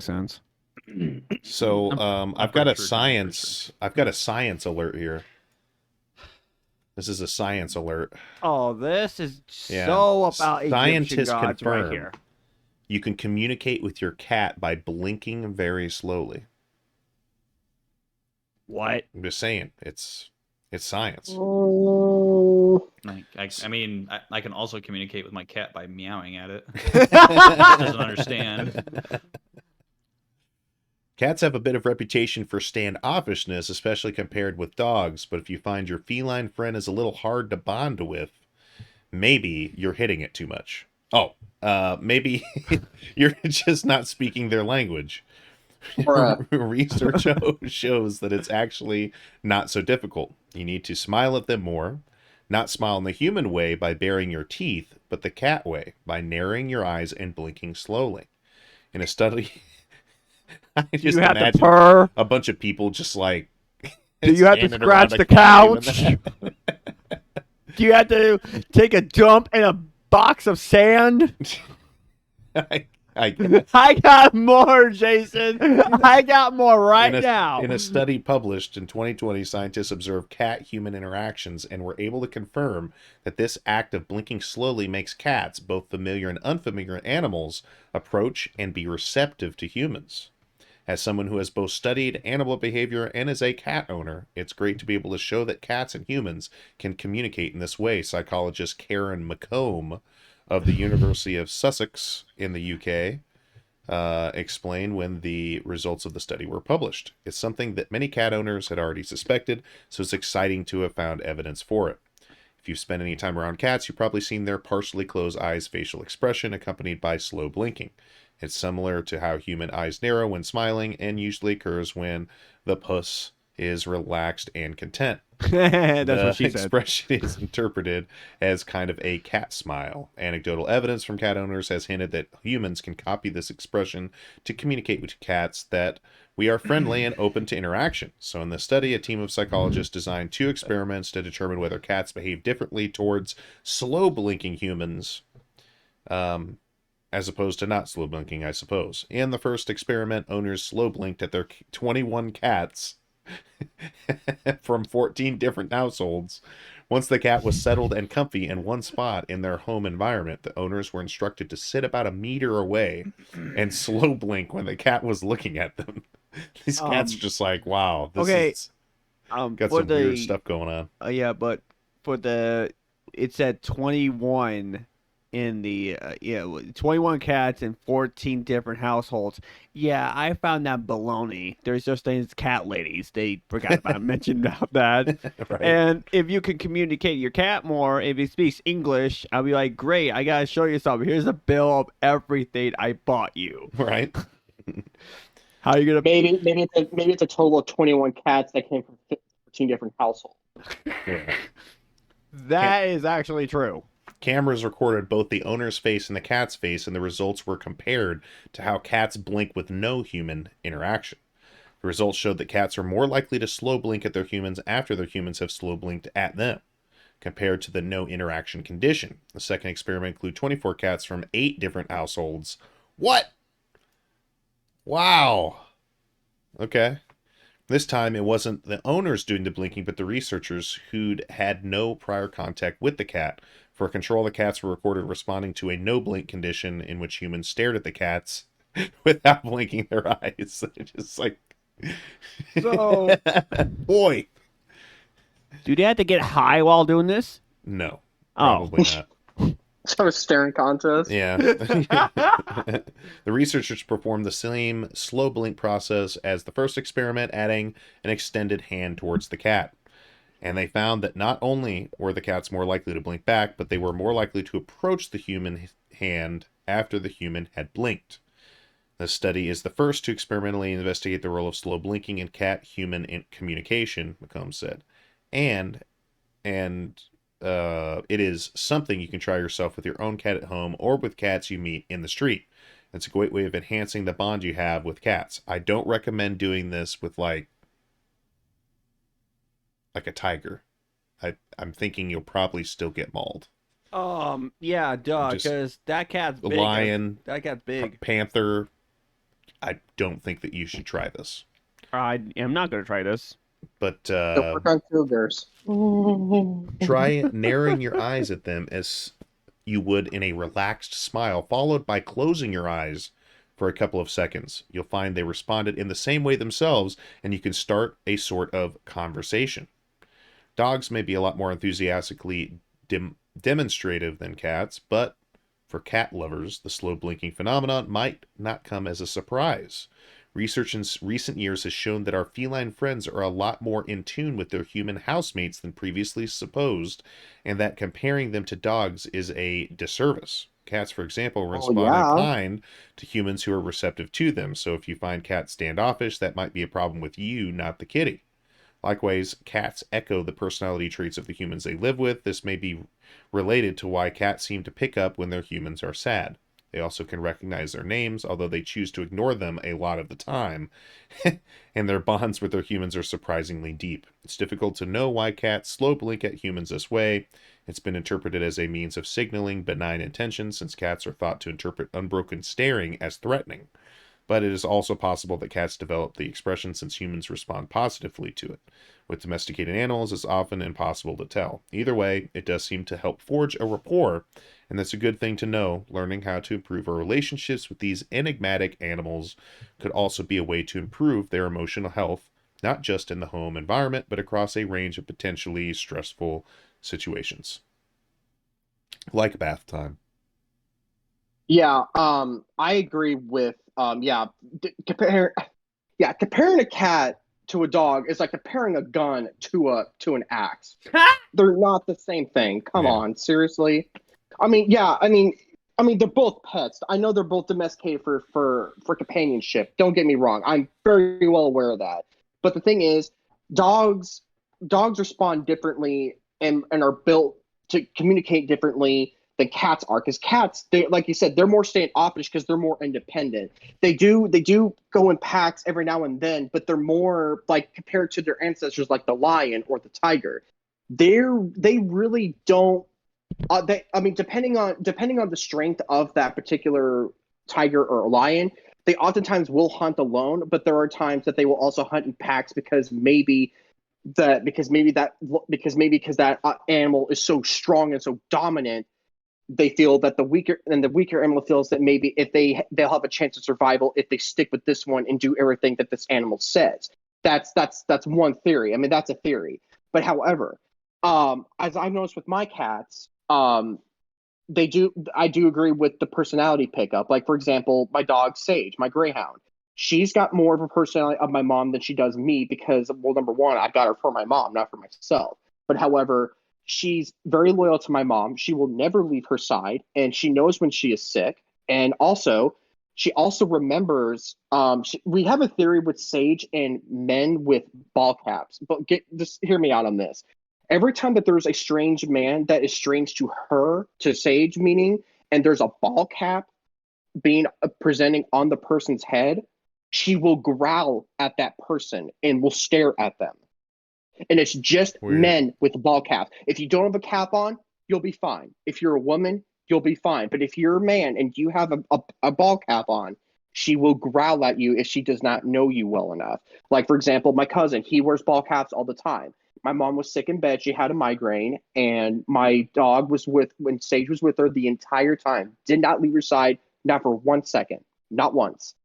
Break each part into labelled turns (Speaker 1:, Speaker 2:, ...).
Speaker 1: makes sense.
Speaker 2: So I've got
Speaker 3: pretty
Speaker 2: a
Speaker 3: sure it's not for
Speaker 2: science. I've got a science alert here. This is a science alert.
Speaker 1: Oh, this is
Speaker 2: Yeah.
Speaker 1: so about Egyptian
Speaker 2: Scientists
Speaker 1: gods right
Speaker 2: confirm
Speaker 1: here.
Speaker 2: you can communicate with your cat by blinking very slowly.
Speaker 1: What?
Speaker 2: I'm just saying, it's science.
Speaker 4: Oh.
Speaker 3: I mean, I can also communicate with my cat by meowing at it. It doesn't understand.
Speaker 2: Cats have a bit of reputation for standoffishness, especially compared with dogs, but if you find your feline friend is a little hard to bond with, maybe you're hitting it too much. Oh, maybe you're just not speaking their language.
Speaker 4: Bruh.
Speaker 2: Research shows that it's actually not so difficult. You need to smile at them more, not smile in the human way by baring your teeth, but the cat way by narrowing your eyes and blinking slowly. In a study, I just
Speaker 1: You have to
Speaker 2: imagine
Speaker 1: purr.
Speaker 2: a bunch of people just like.
Speaker 1: Do you have to
Speaker 2: standing around
Speaker 1: scratch
Speaker 2: a
Speaker 1: the
Speaker 2: cat doing
Speaker 1: couch?
Speaker 2: that.
Speaker 1: Do you have to take a dump in a box of sand?
Speaker 2: I
Speaker 1: I got more, Jason. I got more right
Speaker 2: in a,
Speaker 1: now.
Speaker 2: In a study published in 2020, scientists observed cat-human interactions and were able to confirm that this act of blinking slowly makes cats, both familiar and unfamiliar animals, approach and be receptive to humans. As someone who has both studied animal behavior and is a cat owner, it's great to be able to show that cats and humans can communicate in this way, psychologist Karen McComb of the University of Sussex in the UK explained when the results of the study were published. It's something that many cat owners had already suspected, so it's exciting to have found evidence for it. If you've spent any time around cats, you've probably seen their partially closed eyes facial expression accompanied by slow blinking. It's similar to how human eyes narrow when smiling and usually occurs when the puss is relaxed and content.
Speaker 1: That's
Speaker 2: The
Speaker 1: what she said.
Speaker 2: expression is interpreted as kind of a cat smile. Anecdotal evidence from cat owners has hinted that humans can copy this expression to communicate with cats that we are friendly and open to interaction. So in this study, a team of psychologists designed 2 experiments to determine whether cats behave differently towards slow blinking humans as opposed to not slow blinking, I suppose. In the first experiment, owners slow blinked at their 21 cats from 14 different households. Once the cat was settled and comfy in one spot in their home environment, the owners were instructed to sit about a meter away and slow blink when the cat was looking at them. These cats are just like, wow, this
Speaker 1: okay,
Speaker 2: is
Speaker 1: for
Speaker 2: got some weird stuff going on.
Speaker 1: Yeah, but for the it said 21 in the 21 cats in 14 different households. Yeah, I found that baloney. There's just things cat ladies. They forgot about mentioning about that.
Speaker 2: Right.
Speaker 1: And if you can communicate your cat more, if he speaks English, I'll be like, great, I gotta show you something. Here's a bill of everything I bought you.
Speaker 2: Right.
Speaker 1: How are you gonna?
Speaker 4: Maybe it's a total of 21 cats that came from 15 different households.
Speaker 2: Yeah.
Speaker 1: That is actually true.
Speaker 2: Cameras recorded both the owner's face and the cat's face, and the results were compared to how cats blink with no human interaction. The results showed that cats are more likely to slow blink at their humans after their humans have slow blinked at them, compared to the no interaction condition. The second experiment included 24 cats from 8 different households. What? Wow. Okay. This time, it wasn't the owners doing the blinking, but the researchers who'd had no prior contact with the cat. For control, the cats were recorded responding to a no-blink condition in which humans stared at the cats without blinking their eyes. Just like...
Speaker 1: So,
Speaker 2: boy.
Speaker 1: do they have to get high while doing this?
Speaker 2: No,
Speaker 1: Oh.
Speaker 2: probably not.
Speaker 4: So a staring contest.
Speaker 2: Yeah. The researchers performed the same slow blink process as the first experiment, adding an extended hand towards the cat. And they found that not only were the cats more likely to blink back, but they were more likely to approach the human hand after the human had blinked. This study is the first to experimentally investigate the role of slow blinking in cat-human communication, McComb said. And it is something you can try yourself with your own cat at home or with cats you meet in the street. It's a great way of enhancing the bond you have with cats. I don't recommend doing this with like a tiger. I'm thinking you'll probably still get mauled.
Speaker 1: Yeah, duh,
Speaker 2: Just
Speaker 1: because that cat's
Speaker 2: A
Speaker 1: big.
Speaker 2: lion,
Speaker 1: That cat's big.
Speaker 2: panther, I don't think that you should try this.
Speaker 1: I am not going to try this.
Speaker 2: But
Speaker 4: Don't work on cougars.
Speaker 2: try narrowing your eyes at them as you would in a relaxed smile, followed by closing your eyes for a couple of seconds. You'll find they responded in the same way themselves, and you can start a sort of conversation. Dogs may be a lot more enthusiastically demonstrative than cats, but for cat lovers, the slow blinking phenomenon might not come as a surprise. Research in recent years has shown that our feline friends are a lot more in tune with their human housemates than previously supposed, and that comparing them to dogs is a disservice. Cats, for example,
Speaker 4: Oh
Speaker 2: respond in
Speaker 4: yeah.
Speaker 2: kind to humans who are receptive to them, so if you find cats standoffish, that might be a problem with you, not the kitty. Likewise, cats echo the personality traits of the humans they live with. This may be related to why cats seem to pick up when their humans are sad. They also can recognize their names, although they choose to ignore them a lot of the time, and their bonds with their humans are surprisingly deep. It's difficult to know why cats slow blink at humans this way. It's been interpreted as a means of signaling benign intentions, since cats are thought to interpret unbroken staring as threatening. But it is also possible that cats develop the expression since humans respond positively to it. With domesticated animals, it's often impossible to tell. Either way, it does seem to help forge a rapport, and that's a good thing to know. Learning how to improve our relationships with these enigmatic animals could also be a way to improve their emotional health, not just in the home environment, but across a range of potentially stressful situations. Like bath time.
Speaker 4: Yeah, I agree with yeah, compare yeah, comparing a cat to a dog is like comparing a gun to an axe. They're not the same thing. Come
Speaker 2: Yeah.
Speaker 4: on, seriously. I mean, yeah, I mean they're both pets. I know they're both domesticated for companionship. Don't get me wrong. I'm very well aware of that. But the thing is, dogs dogs respond differently and are built to communicate differently than cats are, because cats, they, like you said, they're more standoffish because they're more independent. They do go in packs every now and then, but they're more like, compared to their ancestors like the lion or the tiger, they really don't I mean, depending on the strength of that particular tiger or lion, they oftentimes will hunt alone, but there are times that they will also hunt in packs because that animal is so strong and so dominant. They feel that the weaker animal feels that maybe if they'll have a chance of survival if they stick with this one and do everything that this animal says. That's one theory. I mean, that's a theory. But however, as I've noticed with my cats, I do agree with the personality pickup. Like, for example, my dog Sage, my greyhound. She's got more of a personality of my mom than she does me because, well, number one, I got her for my mom, not for myself. But however, she's very loyal to my mom. She will never leave her side, and she knows when she is sick. And also, she also remembers. We have a theory with Sage and men with ball caps, but just hear me out on this. Every time that there's a strange man that is strange to her, to Sage meaning, and there's a ball cap being presenting on the person's head, she will growl at that person and will stare at them. And it's just
Speaker 2: Weird.
Speaker 4: men with ball caps. If you don't have a cap on, you'll be fine. If you're a woman, you'll be fine. But if you're a man and you have a ball cap on, she will growl at you if she does not know you well enough. Like, for example, my cousin, he wears ball caps all the time. My mom was sick in bed. She had a migraine, and my dog was when Sage was with her the entire time. Did not leave her side, not for 1 second, not once.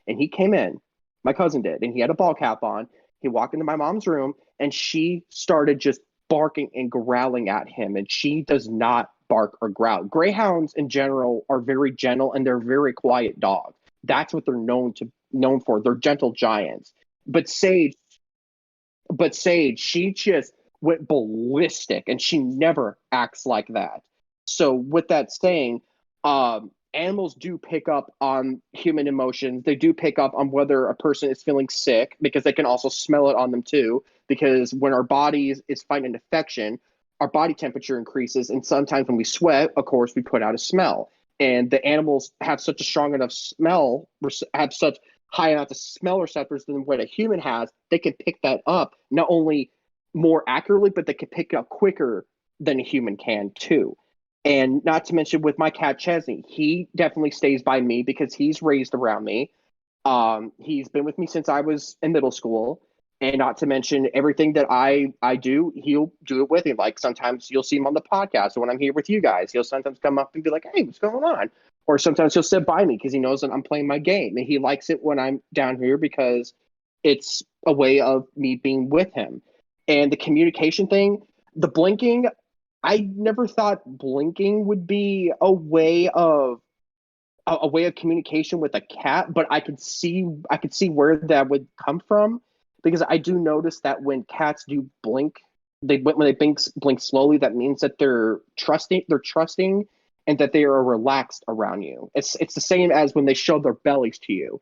Speaker 4: And he came in, my cousin did, and he had a ball cap on. He walked into my mom's room, and she started just barking and growling at him. And she does not bark or growl. Greyhounds in general are very gentle and they're very quiet dogs. That's what they're known for. They're gentle giants. But Sage, but Sage, she just went ballistic, and she never acts like that. So, with that saying, animals do pick up on human emotions. They do pick up on whether a person is feeling sick because they can also smell it on them too. Because when our bodies is fighting an infection, our body temperature increases, and sometimes when we sweat, of course, we put out a smell. And the animals have such a strong enough smell, have such high enough of smell receptors than what a human has. They can pick that up not only more accurately, but they can pick it up quicker than a human can too. And not to mention with my cat Chesney, he definitely stays by me because he's raised around me. He's been with me since I was in middle school, and not to mention everything that I do, he'll do it with me. Like sometimes you'll see him on the podcast, or when I'm here with you guys, he'll sometimes come up and be like, "Hey, what's going on?" Or sometimes he'll sit by me because he knows that I'm playing my game, and he likes it when I'm down here because it's a way of me being with him. And the communication thing, the blinking, I never thought blinking would be a way of communication with a cat, but I could see where that would come from, because I do notice that when cats do blink, when they blink slowly, that means that they're trusting, and that they are relaxed around you. It's the same as when they show their bellies to you.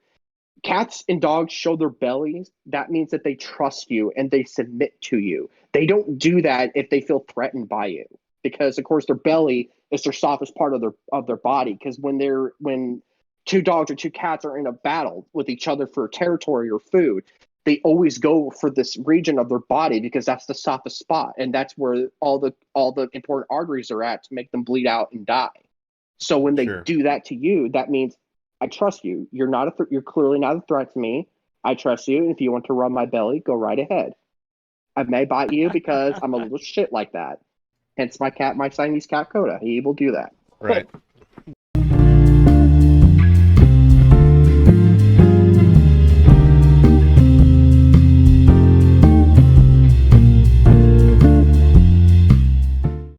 Speaker 4: Cats and dogs show their bellies. That means that they trust you and they submit to you. They don't do that if they feel threatened by you, because of course their belly is their softest part of their body. Because when two dogs or two cats are in a battle with each other for territory or food, they always go for this region of their body because that's the softest spot, and that's where all the important arteries are at to make them bleed out and die. So when they
Speaker 2: Sure.
Speaker 4: do that to you, that means I trust you. You're clearly not a threat to me. I trust you. And if you want to rub my belly, go right ahead. I may bite you because I'm a little shit like that. Hence my Siamese cat Coda. He will do that.
Speaker 2: Right.